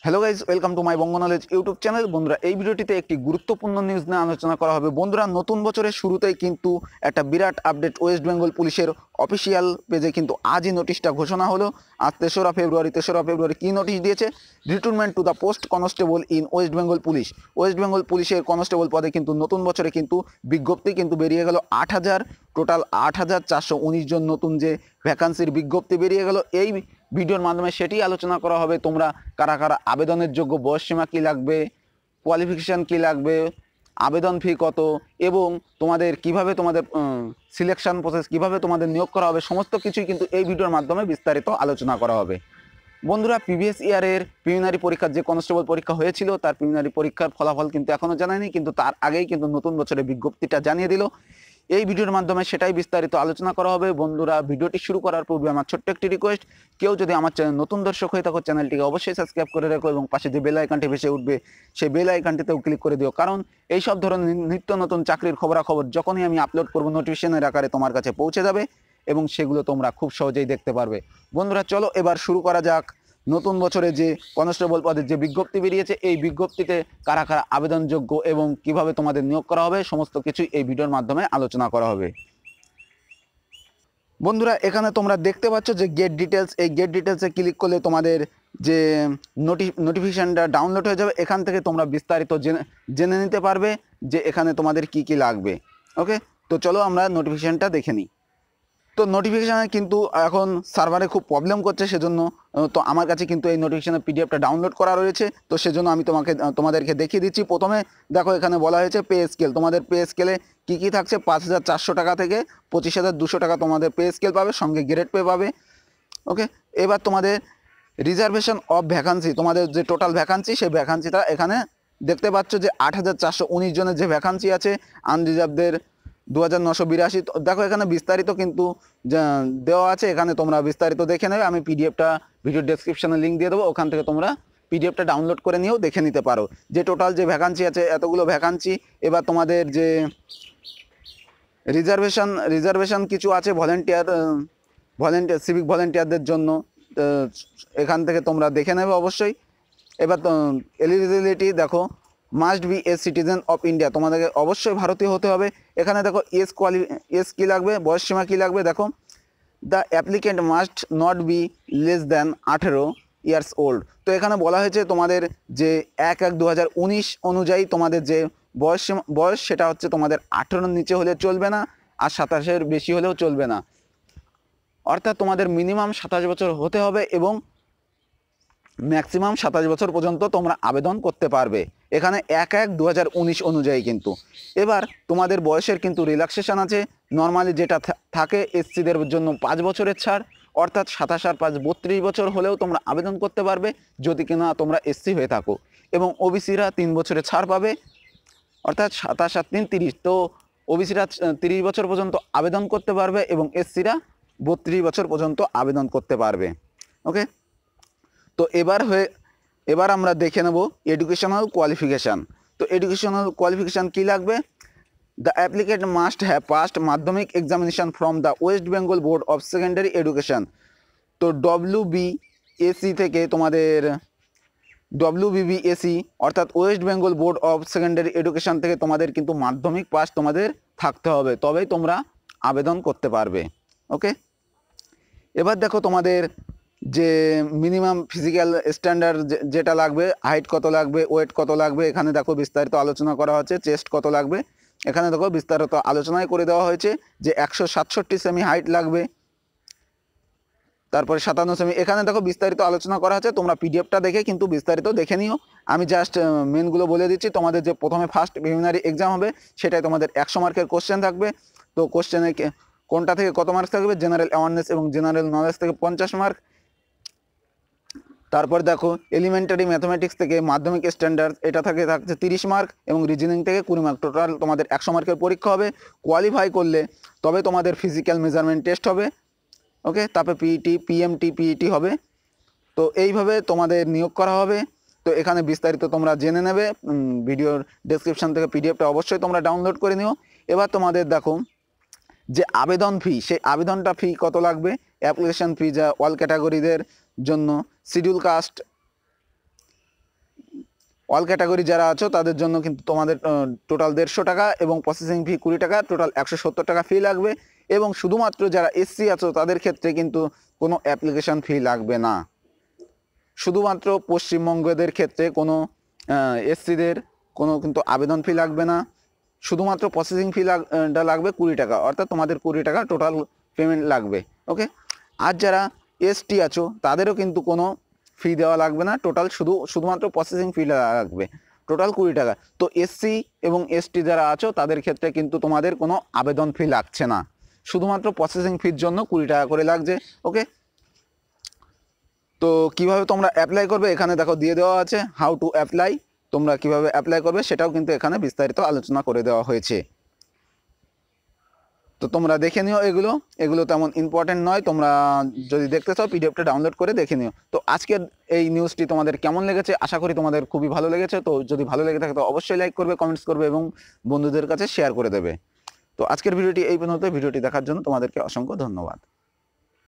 Hello guys, welcome to my Banga knowledge YouTube channel. বন্ধুরা, এই ভিডিওটিতে একটি গুরুত্বপূর্ণ নিউজ নিয়ে আলোচনা করা হবে। বন্ধুরা, নতুন বছরের শুরুতেই কিন্তু একটা বিরাট আপডেট ওয়েস্ট বেঙ্গল পুলিশের অফিসিয়াল পেজে কিন্তু আজই নোটিশটা ঘোষণা হলো। আজ 3রা ফেব্রুয়ারি কী নোটিশ দিয়েছে? Recruitment to the post constable in West Bengal police. West Bengal পুলিশের কনস্টেবল পদে কিন্তু নতুন বছরে কিন্তু বিজ্ঞপ্তি কিন্তু বেরিয়ে গেল 8,000, টোটাল 8,419 জন নতুন যে ভ্যাকান্সির বিজ্ঞপ্তি বেরিয়ে গেল। এই ভিডিওর মাধ্যমে সেটি আলোচনা করা হবে। তোমরা কারা কারা আবেদনের যোগ্য, বয়সসীমা কী লাগবে, কোয়ালিফিকেশান কী লাগবে, আবেদন ফি কত, এবং তোমাদের কিভাবে তোমাদের সিলেকশন প্রসেস কিভাবে তোমাদের নিয়োগ করা হবে, সমস্ত কিছুই কিন্তু এই ভিডিওর মাধ্যমে বিস্তারিত আলোচনা করা হবে। বন্ধুরা, প্রিভিয়াস ইয়ারের প্রিলিমিনারি পরীক্ষার যে কনস্টেবল পরীক্ষা হয়েছিল তার প্রিলিমিনারি পরীক্ষার ফলাফল কিন্তু এখনও জানায়নি, কিন্তু তার আগেই কিন্তু নতুন বছরের বিজ্ঞপ্তিটা জানিয়ে দিল। এই ভিডিওর মাধ্যমে সেটাই বিস্তারিত আলোচনা করা হবে। বন্ধুরা, ভিডিওটি শুরু করার পূর্বে আমার ছোট্ট একটি রিকোয়েস্ট, কেউ যদি আমার চ্যানেল নতুন দর্শক হয়ে থাকো চ্যানেলটিকে অবশ্যই সাবস্ক্রাইব করে রাখো এবং পাশে যে বেল আইকনটি ভেসে উঠবে সেই বেল আইকনটিতেও ক্লিক করে দিও, কারণ এই সব ধরনের নিত্য নতুন চাকরির খবরাখবর যখনই আমি আপলোড করব নোটিফিকেশনের আকারে তোমার কাছে পৌঁছে যাবে এবং সেগুলো তোমরা খুব সহজেই দেখতে পারবে। বন্ধুরা, চলো এবার শুরু করা যাক। নতুন বছরে যে কনস্টেবল পদের যে বিজ্ঞপ্তি বেরিয়েছে, এই বিজ্ঞপ্তিতে কারা কারা আবেদনযোগ্য এবং কিভাবে তোমাদের নিয়োগ করা হবে সমস্ত কিছুই এই ভিডিওর মাধ্যমে আলোচনা করা হবে। বন্ধুরা, এখানে তোমরা দেখতে পাচ্ছ যে গেট ডিটেলস, এই গেট ডিটেলসে ক্লিক করলে তোমাদের যে নোটিফিকেশানটা ডাউনলোড হয়ে যাবে। এখান থেকে তোমরা বিস্তারিত জেনে নিতে পারবে যে এখানে তোমাদের কি কি লাগবে। ওকে, তো চলো আমরা নোটিফিকেশানটা দেখে নিই। তো নোটিফিকেশানে কিন্তু এখন সার্ভারে খুব প্রবলেম করছে, সেজন্য তো আমার কাছে কিন্তু এই নোটিফিকেশানের পিডিএফটা ডাউনলোড করা রয়েছে। তো সেজন্য আমি তোমাদেরকে দেখিয়ে দিচ্ছি। প্রথমে দেখো, এখানে বলা হয়েছে পে স্কেল। তোমাদের পে স্কেলে কী কী থাকছে? 5,400 টাকা থেকে 25,200 টাকা তোমাদের পে স্কেল পাবে, সঙ্গে গ্রেড পে পাবে। ওকে, এবার তোমাদের রিজার্ভেশন অফ ভ্যাকান্সি, তোমাদের যে টোটাল ভ্যাকান্সি সেই ভ্যাকান্সিটা এখানে দেখতে পাচ্ছ যে 8,419 জনের যে ভ্যাকান্সি আছে, আনরিজার্ভদের 2,982। দেখো, এখানে বিস্তারিত কিন্তু দেওয়া আছে, এখানে তোমরা বিস্তারিত দেখে নেবে। আমি পিডিএফটা ভিডিও ডেসক্রিপশানে লিঙ্ক দিয়ে দেবো, ওখান থেকে তোমরা পিডিএফটা ডাউনলোড করে নিয়েও দেখে নিতে পারো যে টোটাল যে ভ্যাকান্সি আছে এতগুলো ভ্যাকান্সি। এবার তোমাদের যে রিজার্ভেশন কিছু আছে ভলেন্টিয়ার সিভিক ভলেন্টিয়ারদের জন্য, এখান থেকে তোমরা দেখে নেবে অবশ্যই। এবার এলিজিবিলিটি দেখো, must B a citizen of India, তোমাদেরকে অবশ্যই ভারতীয় হতে হবে। এখানে দেখো এজ কী লাগবে, বয়সসীমা কী লাগবে। দেখো, the applicant must not be less than 18 years old. তো এখানে বলা হয়েছে তোমাদের যে 1/1/2019 অনুযায়ী তোমাদের যে বয়স সেটা হচ্ছে তোমাদের 18-র নিচে হলে চলবে না, আর 27-এর বেশি হলেও চলবে না। অর্থাৎ তোমাদের মিনিমাম 27 বছর হতে হবে এবং ম্যাক্সিমাম 27 বছর পর্যন্ত তোমরা আবেদন করতে পারবে। এখানে 1/1/2019 অনুযায়ী কিন্তু। এবার তোমাদের বয়সের কিন্তু রিল্যাক্সেশন আছে। নর্মালি যেটা থাকে এসসিদের জন্য 5 বছরের ছাড়, অর্থাৎ 27 আর 5 32 বছর হলেও তোমরা আবেদন করতে পারবে যদি কিনা তোমরা এসসি হয়ে থাকো। এবং ওবিসিরা 3 বছরের ছাড় পাবে, অর্থাৎ 27 আর 3 30। তো ওবিসিরা 30 বছর পর্যন্ত আবেদন করতে পারবে এবং এসসিরা 32 বছর পর্যন্ত আবেদন করতে পারবে। ওকে, তো এবার আমরা দেখে নেব এডুকেশনাল কোয়ালিফিকেশান। তো এডুকেশনাল কোয়ালিফিকেশান কী লাগবে? The applicant must have passed Madhyamik examination from the West Bengal board of secondary education. তো WBSE থেকে তোমাদের WBBSE অর্থাৎ West Bengal board of secondary education থেকে তোমাদের কিন্তু মাধ্যমিক পাস তোমাদের থাকতে হবে, তবেই তোমরা আবেদন করতে পারবে। ওকে, এবার দেখো তোমাদের যে মিনিমাম ফিজিক্যাল স্ট্যান্ডার্ড যেটা লাগবে, হাইট কত লাগবে, ওয়েট কত লাগবে, এখানে দেখো বিস্তারিত আলোচনা করা হচ্ছে। চেস্ট কত লাগবে এখানে দেখো বিস্তারিত আলোচনায় করে দেওয়া হয়েছে যে 167 সেমি হাইট লাগবে, তারপরে 57 সেমি। এখানে দেখো বিস্তারিত আলোচনা করা আছে, তোমরা পিডিএফটা দেখে কিন্তু বিস্তারিত দেখে নিও। আমি জাস্ট মেনগুলো বলে দিচ্ছি। তোমাদের যে প্রথমে ফার্স্ট প্রিলিমিনারি এক্সাম হবে সেটাই তোমাদের 100 মার্কের কোশ্চেন থাকবে। তো কোশ্চেনে কোনটা থেকে কত মার্কস থাকবে? জেনারেল অ্যাওয়ারনেস এবং জেনারেল নলেজ থেকে 50 মার্ক। তারপর দেখো এলিমেন্টারি ম্যাথমেটিক্স থেকে মাধ্যমিক স্ট্যান্ডার্ড এটা থাকছে 30 মার্ক এবং রিজনিং থেকে 20 মার্ক। টোটাল তোমাদের 100 মার্কের পরীক্ষা হবে। কোয়ালিফাই করলে তবে তোমাদের ফিজিক্যাল মেজারমেন্ট টেস্ট হবে। ওকে, তারপরে পিইটি, পিএমটি, পিইটি হবে। তো এইভাবে তোমাদের নিয়োগ করা হবে। তো এখানে বিস্তারিত তোমরা জেনে নেবে। ভিডিওর ডেসক্রিপশান থেকে পিডিএফটা অবশ্যই তোমরা ডাউনলোড করে নিও। এবার তোমাদের দেখো যে আবেদন ফি, সেই আবেদনটা ফি কত লাগবে। অ্যাপ্লিকেশন ফি যা অল ক্যাটাগরিদের জন্য, শিডিউল কাস্ট অল ক্যাটাগরি যারা আছো তাদের জন্য কিন্তু তোমাদের টোটাল 150 টাকা এবং প্রসেসিং ফি 20 টাকা, টোটাল 170 টাকা ফি লাগবে। এবং শুধুমাত্র যারা এসসি আছো তাদের ক্ষেত্রে কিন্তু কোনো অ্যাপ্লিকেশন ফি লাগবে না। শুধুমাত্র পশ্চিমবঙ্গদের ক্ষেত্রে কোনো এসসিদের কোনো কিন্তু আবেদন ফি লাগবে না, শুধুমাত্র প্রসেসিং ফি লাগবে 20 টাকা, অর্থাৎ তোমাদের 20 টাকা টোটাল পেমেন্ট লাগবে। ওকে, আর যারা এসটি আছো তাদেরও কিন্তু কোনো ফি দেওয়া লাগবে না, টোটাল শুধুমাত্র প্রসেসিং ফি লাগবে টোটাল 20 টাকা। তো এসসি এবং এসটি যারা আছো তাদের ক্ষেত্রে কিন্তু তোমাদের কোনো আবেদন ফি লাগছে না, শুধুমাত্র প্রসেসিং ফির জন্য 20 টাকা করে লাগছে। ওকে, তো কিভাবে তোমরা অ্যাপ্লাই করবে এখানে দেখো দিয়ে দেওয়া আছে, হাউ টু অ্যাপ্লাই। তোমরা কিভাবে অ্যাপ্লাই করবে সেটাও কিন্তু এখানে বিস্তারিত আলোচনা করে দেওয়া হয়েছে। তো তোমরা দেখে নিও, এগুলো তেমন ইম্পর্টেন্ট নয়, তোমরা যদি দেখতে চাও পিডিএফটা ডাউনলোড করে দেখে নিও। তো আজকের এই নিউজটি তোমাদের কেমন লেগেছে, আশা করি তোমাদের খুবই ভালো লেগেছে। তো যদি ভালো লেগে থাকে তো অবশ্যই লাইক করবে, কমেন্টস করবে এবং বন্ধুদের কাছে শেয়ার করে দেবে। তো আজকের ভিডিওটি এই পর্যন্ত। ভিডিওটি দেখার জন্য তোমাদেরকে অসংখ্য ধন্যবাদ।